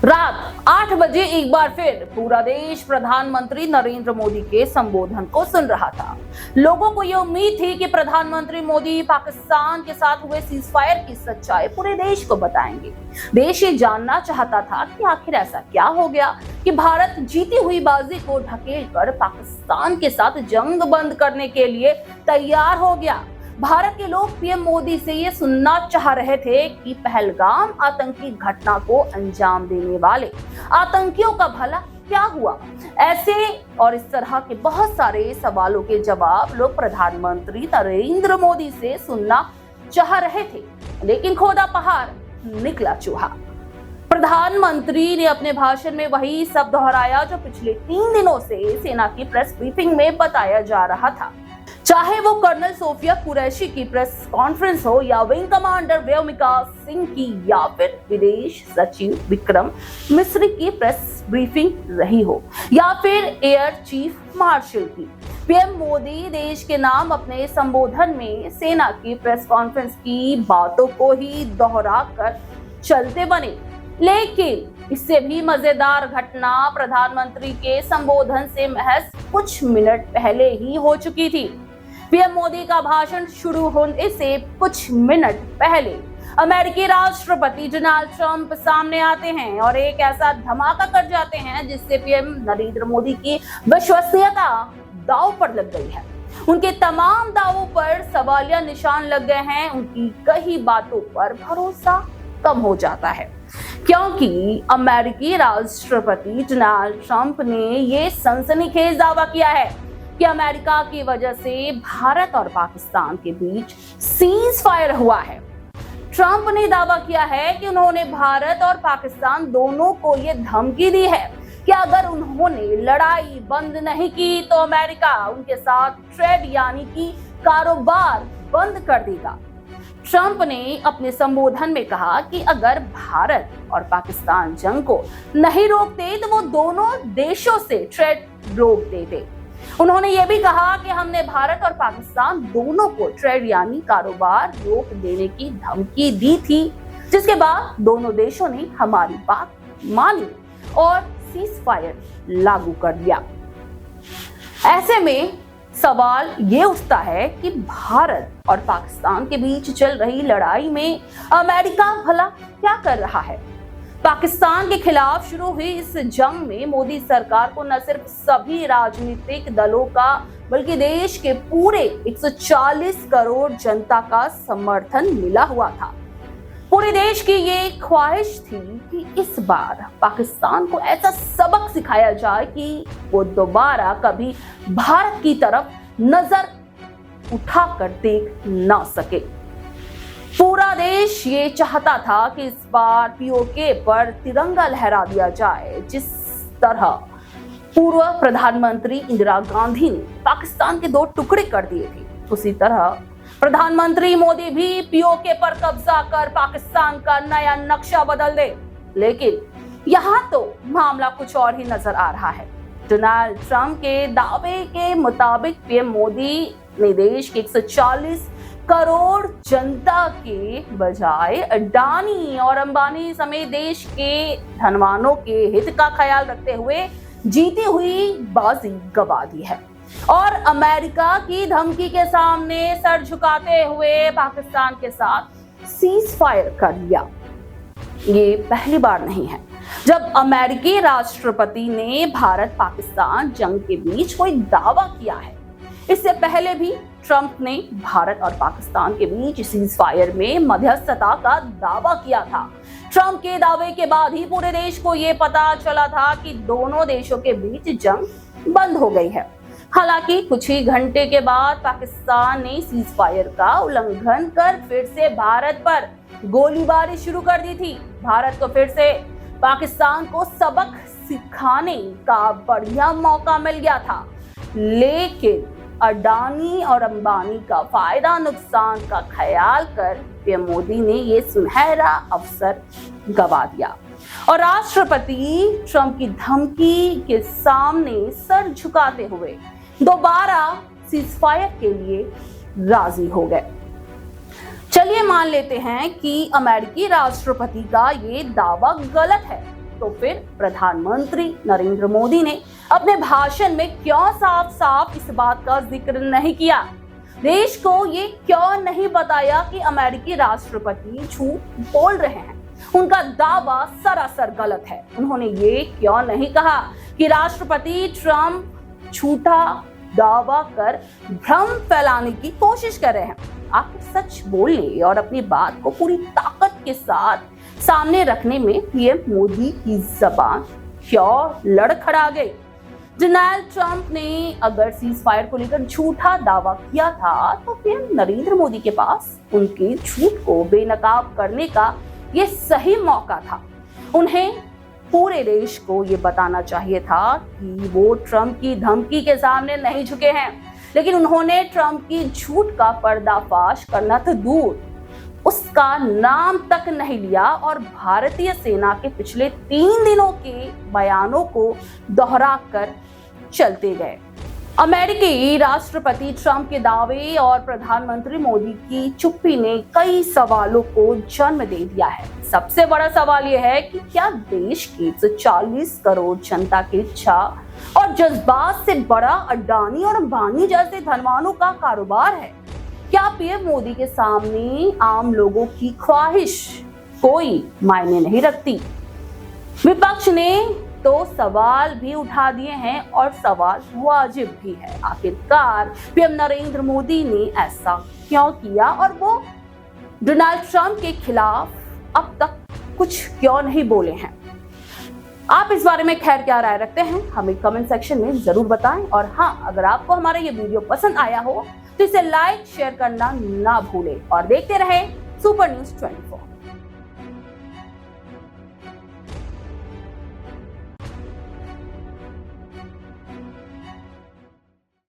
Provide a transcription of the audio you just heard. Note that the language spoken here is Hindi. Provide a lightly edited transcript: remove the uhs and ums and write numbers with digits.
रात 8 बजे एक बार फिर पूरा देश प्रधानमंत्री नरेंद्र मोदी के संबोधन को सुन रहा था। लोगों को यह उम्मीद थी कि प्रधानमंत्री मोदी पाकिस्तान के साथ हुए सीजफायर की सच्चाई पूरे देश को बताएंगे। देश ये जानना चाहता था कि आखिर ऐसा क्या हो गया कि भारत जीती हुई बाजी को ढकेलकर पाकिस्तान के साथ जंग बंद करने के लिए तैयार हो गया। भारत के लोग पीएम मोदी से ये सुनना चाह रहे थे कि पहलगाम आतंकी घटना को अंजाम देने वाले आतंकियों का भला क्या हुआ। ऐसे और इस तरह के बहुत सारे सवालों के जवाब लोग प्रधानमंत्री नरेंद्र मोदी से सुनना चाह रहे थे, लेकिन खोदा पहाड़ निकला चूहा। प्रधानमंत्री ने अपने भाषण में वही सब दोहराया जो पिछले 3 दिनों से सेना की प्रेस ब्रीफिंग में बताया जा रहा था। चाहे वो कर्नल सोफिया कुरैशी की प्रेस कॉन्फ्रेंस हो या विंग कमांडर व्योमिका सिंह की या फिर विदेश सचिव विक्रम मिस्री की प्रेस ब्रीफिंग रही हो या फिर एयर चीफ मार्शल की, पीएम मोदी देश के नाम अपने संबोधन में सेना की प्रेस कॉन्फ्रेंस की बातों को ही दोहरा कर चलते बने। लेकिन इससे भी मजेदार घटना प्रधानमंत्री के संबोधन से महज कुछ मिनट पहले ही हो चुकी थी। पीएम मोदी का भाषण शुरू होने से कुछ मिनट पहले अमेरिकी राष्ट्रपति डोनाल्ड ट्रंप सामने आते हैं और एक ऐसा धमाका कर जाते हैं जिससे पीएम नरेंद्र मोदी की विश्वसनीयता दांव पर लग गई है। उनके तमाम दावों पर सवालिया निशान लग गए हैं। उनकी कई बातों पर भरोसा कम हो जाता है क्योंकि अमेरिकी राष्ट्रपति डोनाल्ड ट्रंप ने ये सनसनीखेज दावा किया है कि अमेरिका की वजह से भारत और पाकिस्तान के बीच सीज फायर हुआ है। ट्रंप ने दावा किया है कि उन्होंने भारत और पाकिस्तान दोनों को ये धमकी दी है कि अगर उन्होंने लड़ाई बंद नहीं की तो अमेरिका उनके साथ ट्रेड यानी कि कारोबार बंद कर देगा। ट्रंप ने अपने संबोधन में कहा कि अगर भारत और पाकिस्तान जंग को नहीं रोकते तो वो दोनों देशों से ट्रेड रोक देते। उन्होंने ये भी कहा कि हमने भारत और पाकिस्तान दोनों को ट्रेड यानी कारोबार रोक देने की धमकी दी थी, जिसके बाद दोनों देशों ने हमारी बात मानी और सीज फायर लागू कर दिया। ऐसे में सवाल ये उठता है कि भारत और पाकिस्तान के बीच चल रही लड़ाई में अमेरिका भला क्या कर रहा है। पाकिस्तान के खिलाफ शुरू हुई इस जंग में मोदी सरकार को न सिर्फ सभी राजनीतिक दलों का बल्कि देश के पूरे 140 करोड़ जनता का समर्थन मिला हुआ था। पूरे देश की ये ख्वाहिश थी कि इस बार पाकिस्तान को ऐसा सबक सिखाया जाए कि वो दोबारा कभी भारत की तरफ नजर उठाकर देख ना सके। पूरा देश ये चाहता था कि इस बार पीओके पर तिरंगा लहरा दिया जाए, जिस तरह पूर्व प्रधानमंत्री इंदिरा गांधी ने पाकिस्तान के 2 टुकड़े कर दिए थे, उसी तरह प्रधानमंत्री मोदी भी पीओके पर कब्जा कर पाकिस्तान का नया नक्शा बदल दे। लेकिन यहाँ तो मामला कुछ और ही नजर आ रहा है। डोनाल्ड ट्रंप के दावे के मुताबिक पीएम मोदी ने देश के 140 करोड़ जनता के बजाय अडानी और अंबानी समेत देश के धनवानों के हित का ख्याल रखते हुए जीती हुई बाजी गवा दी है और अमेरिका की धमकी के सामने सर झुकाते हुए पाकिस्तान के साथ सीज फायर कर दिया। ये पहली बार नहीं है जब अमेरिकी राष्ट्रपति ने भारत पाकिस्तान जंग के बीच कोई दावा किया है। इससे पहले भी ट्रंप ने भारत और पाकिस्तान के बीच सीज फायर में मध्यस्थता का दावा किया था। ट्रंप के दावे के बाद ही पूरे देश को यह पता चला था कि दोनों देशों के बीच जंग बंद हो गई है। हालांकि कुछ ही घंटे के बाद पाकिस्तान ने सीज फायर का उल्लंघन कर फिर से भारत पर गोलीबारी शुरू कर दी थी। भारत को फिर से पाकिस्तान को सबक सिखाने का बढ़िया मौका मिल गया था, लेकिन अडानी और अंबानी का फायदा नुकसान का ख्याल कर पीएम मोदी ने ये सुनहरा अवसर गवा दिया और राष्ट्रपति ट्रंप की धमकी के सामने सर झुकाते हुए दोबारा सीजफायर के लिए राजी हो गए। चलिए मान लेते हैं कि अमेरिकी राष्ट्रपति का ये दावा गलत है, तो फिर प्रधानमंत्री नरेंद्र मोदी ने अपने भाषण में क्यों साफ साफ इस बात का जिक्र नहीं किया? देश को ये क्यों नहीं बताया कि अमेरिकी राष्ट्रपति झूठ बोल रहे हैं, उनका दावा सरासर गलत है? उन्होंने ये क्यों नहीं कहा कि राष्ट्रपति ट्रंप झूठा दावा कर भ्रम फैलाने की कोशिश कर रहे हैं? आप सच बोलने और अपनी बात को पूरी ताकत के साथ सामने रखने में पीएम मोदी की जबान क्यों लड़खड़ा गई? डोनाल्ड ट्रंप ने अगर सीज फायर को लेकर झूठा दावा किया था तो पीएम नरेंद्र मोदी के पास उनके झूठ को बेनकाब करने का ये सही मौका था। उन्हें पूरे देश को ये बताना चाहिए था कि वो ट्रंप की धमकी के सामने नहीं झुके हैं, लेकिन उन्होंने ट्रंप की झूठ का पर्दाफाश करना तो दूर, उसका नाम तक नहीं लिया और भारतीय सेना के पिछले 3 दिनों के बयानों को दोहराकर चलते गए। अमेरिकी राष्ट्रपति ट्रंप के दावे और प्रधानमंत्री मोदी की चुप्पी ने कई सवालों को जन्म दे दिया है। सबसे बड़ा सवाल यह है कि क्या देश की 140 करोड़ जनता की इच्छा और जज्बात से बड़ा अडानी और अंबानी जैसे धनवानों का कारोबार है? क्या पीएम मोदी के सामने आम लोगों की ख्वाहिश कोई मायने नहीं रखती? विपक्ष ने तो सवाल भी उठा दिए हैं और सवाल वाजिब भी है। आखिरकार पीएम नरेंद्र मोदी ने ऐसा क्यों किया और वो डोनाल्ड ट्रंप के खिलाफ अब तक कुछ क्यों नहीं बोले हैं? आप इस बारे में खैर क्या राय रखते हैं, हमें कमेंट सेक्शन में जरूर बताएं। और हाँ, अगर आपको हमारा ये वीडियो पसंद आया हो तो इसे लाइक शेयर करना ना भूलें और देखते रहें सुपर न्यूज़ 24।